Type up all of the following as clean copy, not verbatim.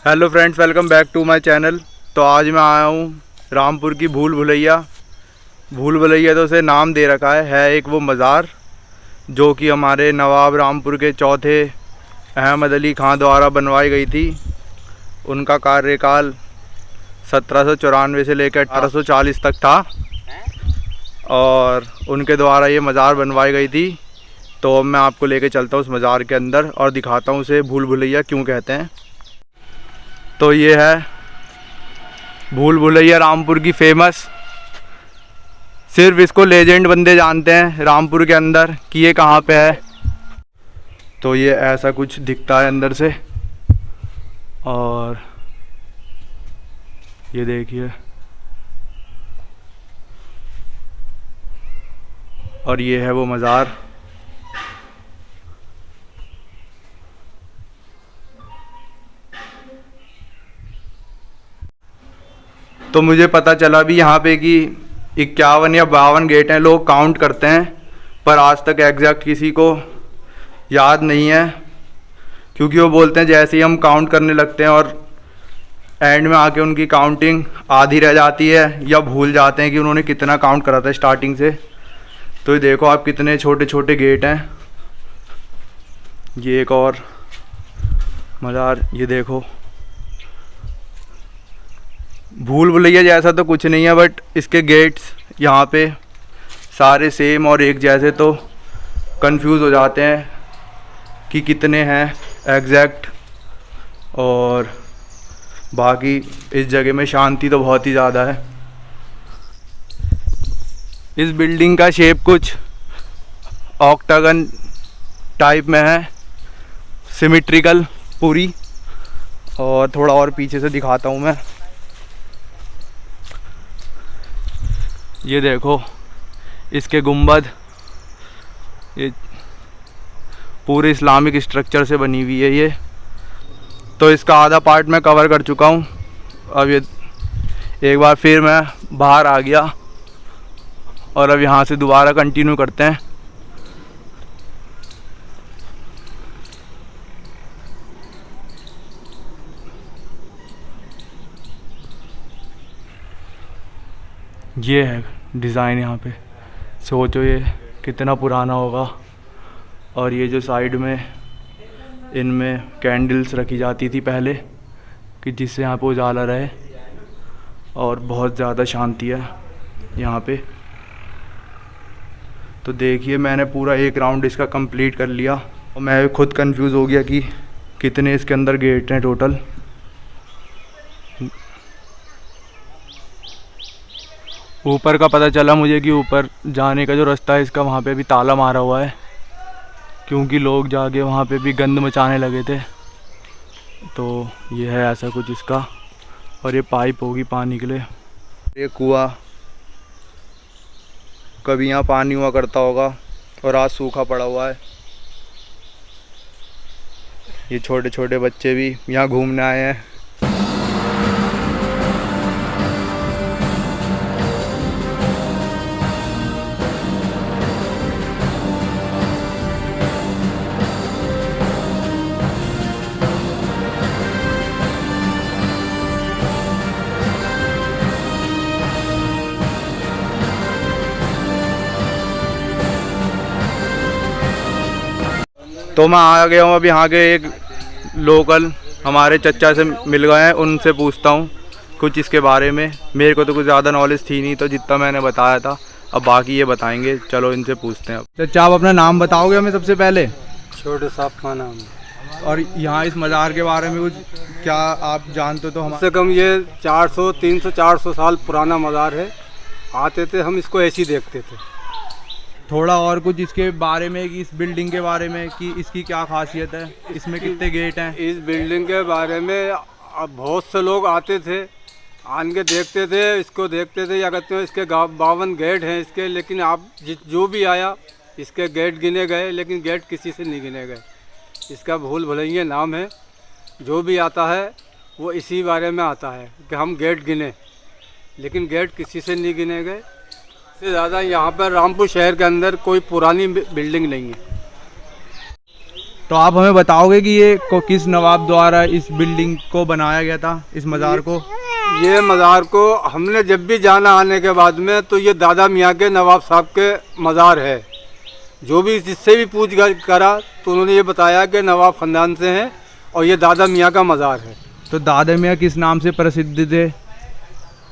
Hello friends, welcome back to my channel. तो आज मैं आया हूँ रामपुर की भूल भुलैया। भूल भुलैया तो उसे नाम दे रखा है एक वो मज़ार जो कि हमारे नवाब रामपुर के चौथे अहमद अली ख़ां द्वारा बनवाई गई थी। उनका कार्यकाल 1794 से लेकर 1840 तक था और उनके द्वारा ये मज़ार बनवाई गई थी। तो अब मैं आपको लेके चलता हूँ उस मज़ार के अंदर और दिखाता हूँ उसे भूल भुलैया क्यों कहते हैं। तो ये है भूल भुलैया रामपुर की फेमस। सिर्फ इसको लेजेंड बंदे जानते हैं रामपुर के अंदर कि ये कहाँ पे है। तो ये ऐसा कुछ दिखता है अंदर से और ये देखिए, और ये है वो मज़ार। तो मुझे पता चला भी यहाँ पे कि 51 या 52 गेट हैं, लोग काउंट करते हैं, पर आज तक एग्जैक्ट किसी को याद नहीं है क्योंकि वो बोलते हैं जैसे ही हम काउंट करने लगते हैं और एंड में आके उनकी काउंटिंग आधी रह जाती है या भूल जाते हैं कि उन्होंने कितना काउंट करा था स्टार्टिंग से। तो ये देखो आप कितने छोटे छोटे गेट हैं। ये एक और मज़ार, ये देखो। भूल भुलैया जैसा तो कुछ नहीं है, बट इसके गेट्स यहाँ पे सारे सेम और एक जैसे, तो कंफ्यूज हो जाते हैं कि कितने हैं एग्जैक्ट। और बाकी इस जगह में शांति तो बहुत ही ज़्यादा है। इस बिल्डिंग का शेप कुछ ऑक्टागन टाइप में है, सिमेट्रिकल पूरी। और थोड़ा और पीछे से दिखाता हूँ मैं। ये देखो इसके गुंबद, ये पूरे इस्लामिक स्ट्रक्चर से बनी हुई है ये। तो इसका आधा पार्ट मैं कवर कर चुका हूँ। अब ये एक बार फिर मैं बाहर आ गया और अब यहाँ से दोबारा कंटिन्यू करते हैं। ये है डिज़ाइन यहाँ पे, सोचो ये कितना पुराना होगा। और ये जो साइड में इनमें कैंडल्स रखी जाती थी पहले कि जिससे यहाँ पे उजाला रहे, और बहुत ज़्यादा शांति है यहाँ पे। तो देखिए मैंने पूरा एक राउंड इसका कंप्लीट कर लिया और मैं खुद कंफ्यूज हो गया कि कितने इसके अंदर गेट हैं टोटल। ऊपर का पता चला मुझे कि ऊपर जाने का जो रास्ता है इसका, वहाँ पे भी ताला मारा हुआ है क्योंकि लोग जाके वहाँ पे भी गंद मचाने लगे थे। तो ये है ऐसा कुछ इसका, और ये पाइप होगी पानी के लिए। ये कुआं कभी यहाँ पानी हुआ करता होगा और आज सूखा पड़ा हुआ है। ये छोटे छोटे बच्चे भी यहाँ घूमने आए हैं। तो मैं आ गया हूँ अब यहाँ के एक लोकल हमारे चचा से मिल गए हैं, उनसे पूछता हूँ कुछ इसके बारे में। मेरे को तो कुछ ज़्यादा नॉलेज थी नहीं, तो जितना मैंने बताया था, अब बाकी ये बताएंगे। चलो इनसे पूछते हैं। अब चचा आप अपना नाम बताओगे हमें सबसे पहले? छोटे साहब का नाम है। और यहाँ इस मज़ार के बारे में कुछ क्या आप जानते हो? तो हम से कम ये 400 300 400 साल पुराना मज़ार है। आते थे हम इसको ऐसे ही देखते थे। थोड़ा और कुछ इसके बारे में कि इस बिल्डिंग के बारे में कि इसकी क्या खासियत है, इसमें कितने गेट हैं? इस बिल्डिंग के बारे में अब बहुत से लोग आते थे, आन के देखते थे, इसको देखते थे। या कहते हैं इसके 52 गेट हैं इसके, लेकिन आप जो भी आया इसके गेट गिने गए, लेकिन गेट किसी से नहीं गिने गए। इसका भूल भुलैया नाम है। जो भी आता है वो इसी बारे में आता है कि हम गेट गिने, लेकिन गेट किसी से नहीं गिने गए। इससे ज़्यादा यहाँ पर रामपुर शहर के अंदर कोई पुरानी बिल्डिंग नहीं है। तो आप हमें बताओगे कि ये किस नवाब द्वारा इस बिल्डिंग को बनाया गया था, इस मज़ार को? ये मज़ार को हमने जब भी जाना आने के बाद में तो ये दादा मियाँ के नवाब साहब के मज़ार है। जो भी जिससे भी पूछ करा तो उन्होंने ये बताया कि नवाब ख़ानदान से हैं और ये दादा मियाँ का मज़ार है। तो दादा मियाँ किस नाम से प्रसिद्ध थे?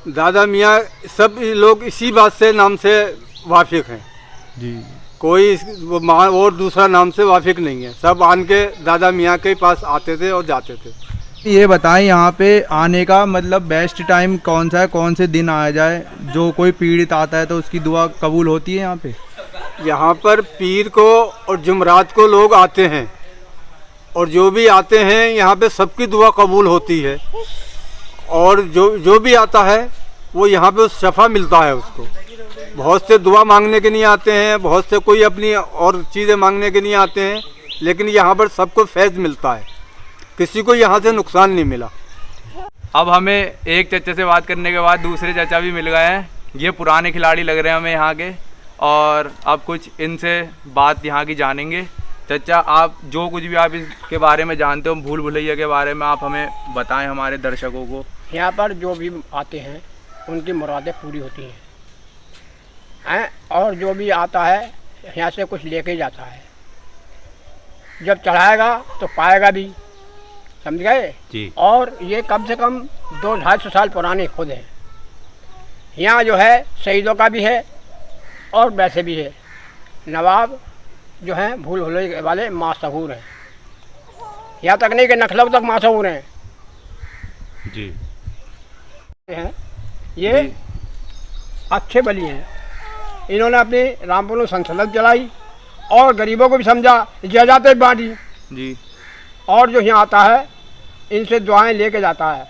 दादा मियाँ सब लोग इसी बात से नाम से वाकिफ़ हैं जी। कोई और दूसरा नाम से वाकिफ़ नहीं है। सब आन के दादा मियाँ के पास आते थे और जाते थे। ये बताएं यहाँ पे आने का मतलब बेस्ट टाइम कौन सा है, कौन से दिन आया जाए? जो कोई पीड़ित आता है तो उसकी दुआ कबूल होती है यहाँ पे? यहाँ पर पीर को और जुमरात को लोग आते हैं और जो भी आते हैं यहाँ पे सबकी दुआ कबूल होती है। और जो भी आता है वो यहाँ पे शफा मिलता है उसको। बहुत से दुआ मांगने के लिए आते हैं, बहुत से कोई अपनी और चीज़ें मांगने के लिए आते हैं, लेकिन यहाँ पर सबको फैज़ मिलता है, किसी को यहाँ से नुकसान नहीं मिला। अब हमें एक चचा से बात करने के बाद दूसरे चचा भी मिल गए हैं। ये पुराने खिलाड़ी लग रहे हैं हमें यहाँ के, और अब कुछ इनसे बात यहाँ की जानेंगे। चचा, आप जो कुछ भी आप इसके बारे में जानते हो, भूल भुलैया के बारे में, आप हमें बताएं हमारे दर्शकों को। यहाँ पर जो भी आते हैं उनकी मुरादें पूरी होती हैं और जो भी आता है यहाँ से कुछ लेके जाता है। जब चढ़ाएगा तो पाएगा भी, समझ गए जी। और ये कम से कम 200-250 साल पुराने खुद हैं। यहाँ जो है शहीदों का भी है और वैसे भी है। नवाब जो हैं भूल भुलैया वाले माशहूर हैं, यहाँ तक नहीं कि नखलऊ तक माशहूर हैं जी। हैं ये जी। अच्छे बली हैं। इन्होंने अपनी रामपुर में संसद चलाई और गरीबों को भी समझा, जायदादें बांटी जी। और जो यहाँ आता है इनसे दुआएं लेके जाता है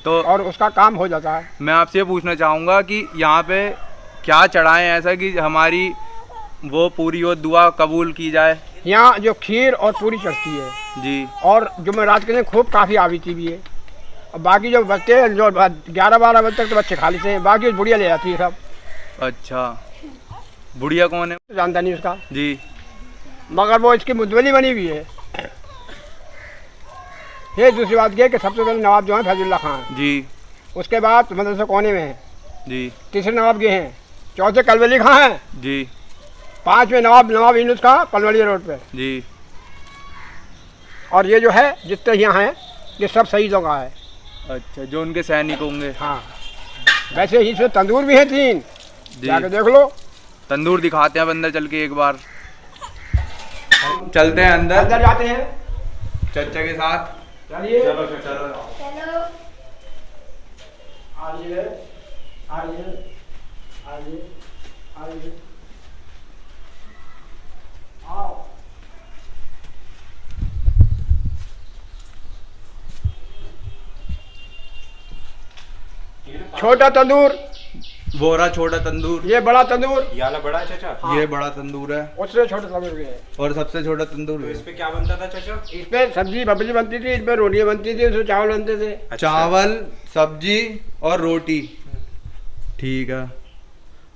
तो और उसका काम हो जाता है। मैं आपसे ये पूछना चाहूँगा कि यहाँ पे क्या चढ़ाएं ऐसा कि हमारी वो पूरी हो, दुआ कबूल की जाए? यहाँ जो खीर और पूरी चढ़ती है जी, और जुमेरात के दिन खूब काफ़ी आवीती भी है। और बाकी जो बच्चे जो 11-12 बजे तक तो बच्चे खा लेते हैं, बाकी बुढ़िया ले जाती है सब। अच्छा, बुढ़िया कौन है? जानता नहीं उसका जी, मगर वो इसकी मुद्दली बनी हुई है। ये दूसरी बात ये कि सबसे पहले नवाब जो है फैजुल्ला खान जी, उसके बाद मदरसा कोने में है जी, तीसरे नवाब ये हैं, चौथे कलवली खां हैं जी, 5वें नवाब यूनुस खां पलवलिया रोड पे जी। और ये जो है जितने यहाँ हैं ये सब शहीदों का है। अच्छा, जो उनके सैनिक होंगे। हाँ, वैसे ही इसमें तंदूर भी हैं 3, जाके देख लो। तंदूर दिखाते हैं अंदर चल के एक बार। चलते हैं अंदर जाते हैं चचा के साथ। चलिए चलो चलो चलो। आइए आइए आइए आइए आओ। छोटा तंदूर, वो रहा छोटा तंदूर। ये बड़ा तंदूर, ये वाला बड़ा है चाचा। हाँ। ये बड़ा तंदूर है, उससे छोटा तंदूर भी है। और सबसे छोटा तंदूर तो है। इस पे क्या बनता था चाचा? इस पे सब्जी बबली बनती थी, इस पे रोटियां बनती थी, उसमें चावल बनते थे। अच्छा। चावल, सब्जी और रोटी। ठीक है,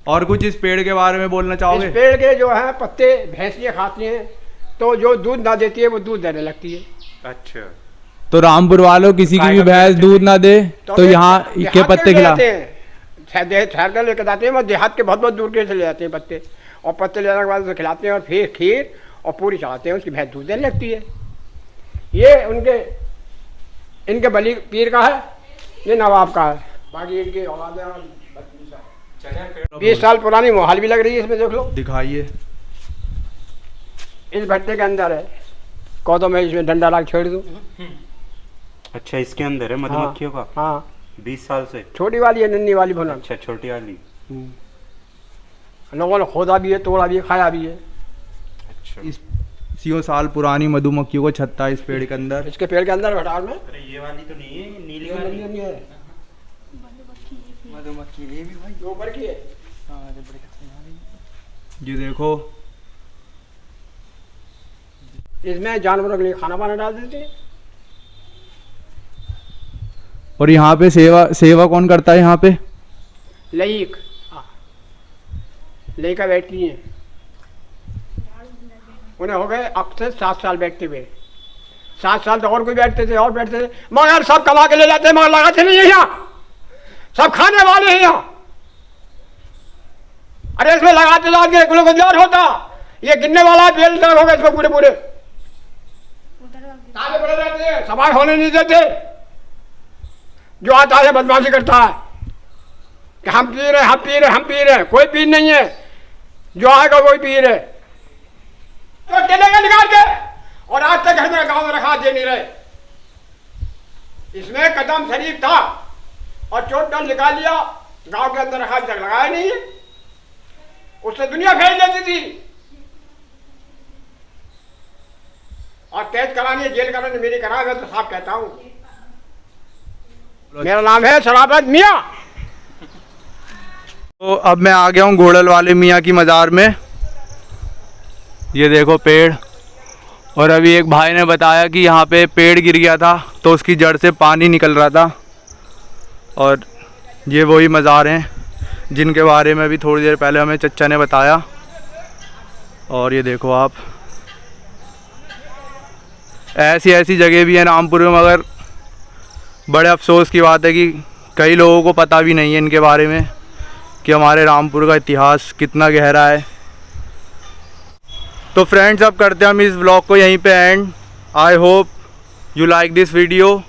और कुछ इस पेड़ के बारे में बोलना चाहोगे? इस पेड़ के जो है पत्ते भैंसियाँ खाती हैं, तो जो दूध ना देती है वो दूध देने लगती है। अच्छा, तो रामपुर वालों किसी की भी भैंस दूध ना दे तो यहाँ के पत्ते खिलाते हैं, शहर का लेकर जाते हैं, और देहात के बहुत दूर के चले जाते हैं पत्ते, और पत्ते लेने के बाद उसे खिलाते हैं और फिर खीर और पूरी चढ़ाते हैं, उसकी भैंस दूध देने लगती है। ये इनके बली पीर का है, ये नवाब का है। बाकी इनकी औलादें 20 साल पुरानी मोहाल भी लग रही है, इसमें देख लो। दिखाइए। इस भट्टे के अंदर है, कहो तो मैं इसमें डंडा लाग छेड़ दूँ। अच्छा, इसके अंदर है मधुमक्खियों का? हाँ, 20 साल से। छोटी वाली है, नन्ही वाली भुना। अच्छा, छोटी वाली। लोगों ने खोदा भी है, तोड़ा भी है, खाया भी है। अच्छा, इस 100 साल पुरानी मधुमक्खियों को छत्ता है इस पेड़ के अंदर। इसके पेड़ के अंदर भटार में। अरे ये वाली तो नहीं है, नीली वाली वाली है। मधुमक्खी ये भी भाई जो ऊपर की है। हाँ, ये बड़ी खतरनाक है। ये देखो, इसमें जानवरों के लिए खाना पाना डाल देते हैं। और यहाँ पे सेवा कौन करता है यहाँ पे? लईका बैठती हैं। उन्हें हो गए अब से 7 साल बैठते हुए। 7 साल तो और कोई बैठते थे और बैठते थे, मगर सब कमा के ले जाते, मगर लगाते नहीं है यहाँ, सब खाने वाले हैं यहाँ। अरे इसमें लगाते जाके गुलजार होता, ये गिनने वाला बेल तक हो गए इसमें पूरे पूरे ताले पड़े रहते हैं, सफाई होने नहीं देते। जो आता है बदमाशी करता है कि हम पी रहे, हम पी रहे, हम पी रहे, कोई पी नहीं है, जो आएगा वही पी रहे, तो चलेगा निकाल के, और आज तक घर में गाँव में रखा दे नहीं रहे। इसमें कदम शरीफ था और चोट डाल निकाल लिया, गांव के अंदर रखा, तक लगाया नहीं है, उससे दुनिया फैल जाती थी। और कैद करानी, जेल करानी मेरी करा, मैं तो साफ कहता हूँ। मेरा नाम है शराफत मियाँ। तो अब मैं आ गया हूँ घोड़ल वाले मियाँ की मज़ार में। ये देखो पेड़, और अभी एक भाई ने बताया कि यहाँ पे पेड़ गिर गया था तो उसकी जड़ से पानी निकल रहा था। और ये वही मज़ार हैं जिनके बारे में भी थोड़ी देर पहले हमें चचा ने बताया। और ये देखो आप, ऐसी ऐसी जगह भी हैं रामपुर में, मगर बड़े अफसोस की बात है कि कई लोगों को पता भी नहीं है इनके बारे में कि हमारे रामपुर का इतिहास कितना गहरा है। तो फ्रेंड्स, अब करते हैं हम इस व्लॉग को यहीं पे and. I hope you like this video.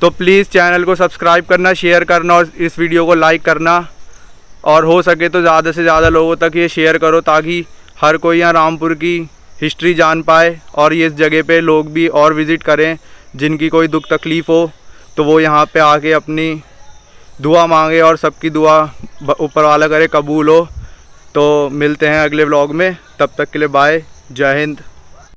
तो प्लीज़ चैनल को सब्सक्राइब करना, शेयर करना और इस वीडियो को लाइक करना, और हो सके तो ज़्यादा से ज़्यादा लोगों तक ये शेयर करो ताकि हर कोई यहाँ रामपुर की हिस्ट्री जान पाए, और ये इस जगह पे लोग भी और विज़िट करें जिनकी कोई दुख तकलीफ़ हो तो वो यहाँ पे आके अपनी दुआ मांगे और सबकी दुआ ऊपर वाला करे कबूल हो। तो मिलते हैं अगले व्लॉग में, तब तक के लिए बाय, जय हिंद।